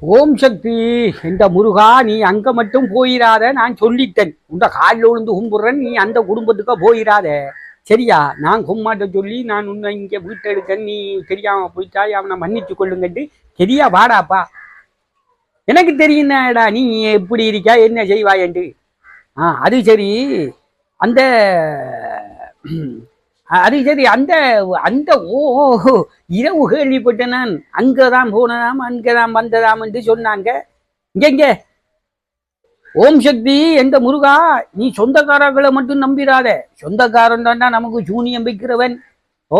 ஓம் சக்தி இந்த முருகா, நீ அங்க மட்டும் போயிராத. நான் சொல்லிட்டேன், உண்ட காலில் விழுந்து கும்பிடுறேன். நீ அந்த குடும்பத்துக்கு போயிராத, சரியா? நான் கும்மாட்ட சொல்லி நான் உன்னை இங்க வீட்டை எடுக்கேன். நீ தெரியாம போயிட்டா அவனை மன்னிச்சு கொள்ளுங்கட்டு சரியா? வாடாப்பா, எனக்கு தெரியும்டா நீ எப்படி இருக்கா, என்ன செய்வாயண்டு. அது சரி. அந்த அது சரி. அந்த அந்த ஓ இரவு கேள்விப்பட்டேன் நான். அங்கதான் போனதாம், அங்கதான் வந்ததாம் என்று சொன்னாங்க. இங்க ஓம் சக்தி எந்த முருகா, நீ சொந்தக்காரர்களை மட்டும் நம்பிடாத. சொந்தக்காரன் தான்டா நமக்கு சூனியம் வைக்கிறவன். ஓ,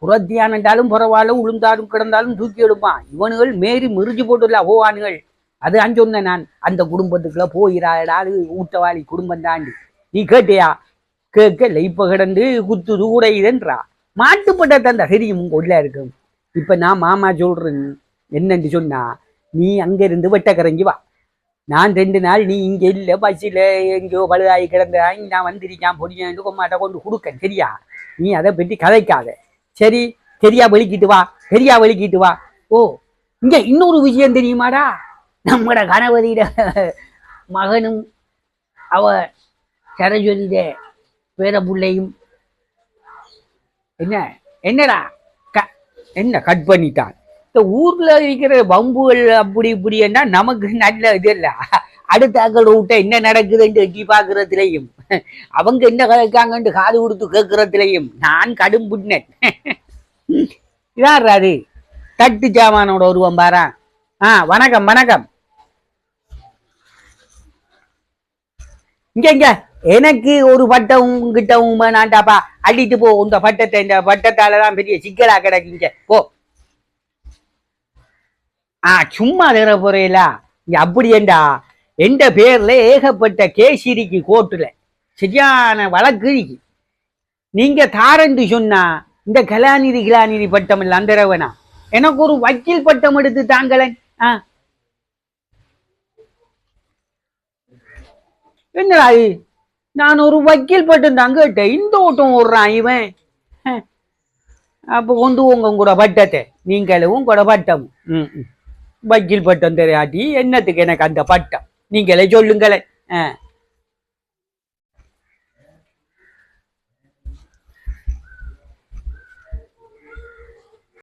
புறத்தியானண்டாலும் பரவாயில்ல, உளுந்தாலும் கிடந்தாலும் தூக்கி எடுப்பான். இவனுகள் மேறி முறிஞ்சு போட்டுல போவானுகள். அது சொன்ன நான் அந்த குடும்பத்துக்குள்ள போயிடாடா, அது ஊட்டவாளி குடும்பம் தாண்டி. நீ கேட்டியா? கேட்கல. இப்ப கிடந்து குத்துது உடையுதுன்றா. மாட்டுப்பட்ட தந்த தெரியும் உள்ள இருக்கும். இப்ப நான் மாமா சொல்றேன் என்னன்னு சொன்னா, நீ அங்க இருந்து வெட்டக்கரைஞ்சி வா. நான் 2 நாள் நீ இங்க இல்ல, பஸ்ஸில் எங்கேயோ பழுதாகி கிடந்தாங்க, நான் வந்திருக்கான் பொடியன்னு கொம்மாட்ட கொண்டு கொடுக்க, சரியா? நீ அதை பற்றி கதைக்காத, சரி? சரியா? வெளிக்கிட்டு வா, சரியா? வெளிக்கிட்டு வா. ஓ, இங்க இன்னொரு விஷயம் தெரியுமாடா? நம்மட கணபதியிட மகனும் அவ சரஸ்வதியிட பேர பிள்ளையும் என்னடா என்ன கட் பண்ணிட்டான். இந்த ஊர்ல இருக்கிற பம்புகள் அப்படி இப்படி என்ன நமக்கு நல்ல இது இல்ல. அடுத்த ஆக்கள் விட்ட என்ன நடக்குதுன்னு எட்டி பாக்குறதுலையும், அவங்க என்ன கதைக்காங்கன்னு காது கொடுத்து கேட்கறதுலையும் நான் கடும் புண்ணன். இதான் அது தட்டு ஜாமானோட ஒருவன் பாரா. வணக்கம் வணக்கம். இங்க எனக்கு ஒரு பட்டம் கிட்டவும் வேணாண்டாப்பா. அள்ளிட்டு போ இந்த பட்டத்தை. இந்த பட்டத்தாலதான் பெரிய சிக்கலா கிடக்குங்க. போ. சும்மா தர போறீங்களா? அப்படி ஏண்டா, எந்த பேர்ல ஏகப்பட்ட கேசிரிக்கு கோர்ட்டுல சரியான வழக்கு இருக்கு. நீங்க தாரண்டு சொன்னா இந்த கலாநிதி பட்டம் இல்ல அந்தரவனா, எனக்கு ஒரு வக்கீல் பட்டம் எடுத்து தாங்களேன். என்னடா நான் ஒரு வக்கீல் பட்டம் தாங்க கேட்டேன். இந்த ஓட்டம் ஓடுறான் இவன். அப்ப கொண்டு உங்க கூட பட்டத்தை, நீங்களும் கூட பட்டம். வக்கீல் பட்டம் தெரியாட்டி என்னத்துக்கு எனக்கு அந்த பட்டம்? நீங்களே சொல்லுங்களேன்.